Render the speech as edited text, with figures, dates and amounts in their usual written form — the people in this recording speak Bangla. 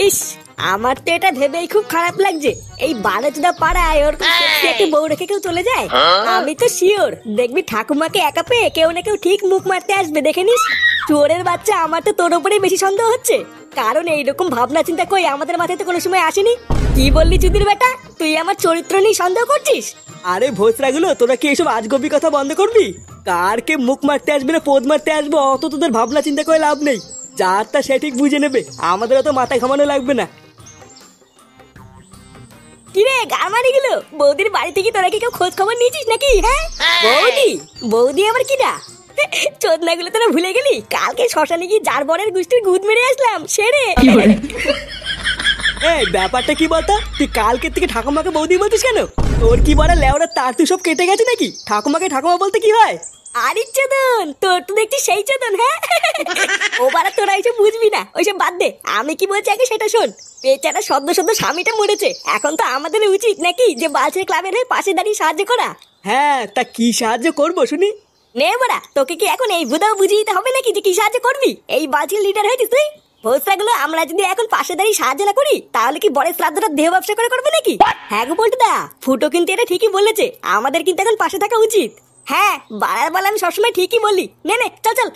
ইস, আমার তো এটা ভেবেই খুব খারাপ লাগছে। এই বারোচোদা পাড়ায় ওর একটা বউ রেখে কেউ চলে যায়। আমি তো শিওর দেখবি ঠাকুমাকে একা পেয়ে কেউ না কেউ ঠিক মুখ মারতে আসবে, দেখে নিস। চোরের বাচ্চা, আমার তো তোর উপরেই বেশি সন্দেহ হচ্ছে, কারণ এইরকম ভাবনা চিন্তা কই আমাদের মাথায় তো কোনো সময় আসেনি। কি বললি চুদির বেটা, তুই আমার চরিত্র নিয়ে সন্দেহ করছিস? আরে ভোসরাগুলো, তোরা কি এইসব আজগবি কথা বন্ধ করবি? কার কে মুখ মারতে আসবে না পোদ মারতে আসবো অত তোদের ভাবনা চিন্তা করে লাভ নেই। যার তা সে ঠিক বুঝে নেবে, আমাদের অত মাথা ঘামানো লাগবে না। কিরে গারমারি গুলো, বৌদির বাড়ি থেকে তোরা কি কেউ খোঁজ খবর নিয়েছিস নাকি? হ্যাঁ বৌদি, বৌদি আবার কিনা? চোদনা গুলো তোরা ভুলে গেলি কালকে শ্মশানে গিয়ে যার বরের গুষ্টির গুদ মেরে আসলাম সেরে। এই ব্যাপারটা কি বলতো? তুই কালকের থেকে ঠাকুমাকে বৌদি বলতিস কেন? তোর কি বড় লেওরা তার তুই সব কেটে গেছে নাকি? ঠাকুমাকে ঠাকুমা বলতে কি হয়? আরে চোদন, তোর তো দেখছি সেই চোদন। হ্যাঁ ও বারা, তোরা এইসব বুঝবি না, ওইসব বাদ দে। আমি কি বলছি আগে সেটা শোন। বেচারা সদ্য সদ্য স্বামীটা মরেছে, এখন তো আমাদের উচিত নাকি যে বালছের ক্লাবের হয়ে পাশে দাঁড়িয়ে সাহায্য করা। হ্যাঁ, তা কি সাহায্য করবো শুনি? নে বাড়া, তোকে কি এখন এই বুধাও বুঝিয়ে দিতে হবে নাকি যে কি সাহায্য করবি? এই বালছের লিডার হয়েছিস তুই। ভোসরাগুলো, আমরা যদি এখন পাশে দাঁড়িয়ে সাহায্য না করি তাহলে কি বরের শ্রাদ্ধটা দেহ ব্যবসা করে করবে নাকি? হ্যাঁ গো বলতে দা, ফুটো কিন্তু এটা ঠিকই বলেছে, আমাদের কিন্তু এখন পাশে থাকা উচিত। হ্যাঁ, বাড়ার বেলা আমি সবসময় ঠিকই বলি। নে নে, চল চল।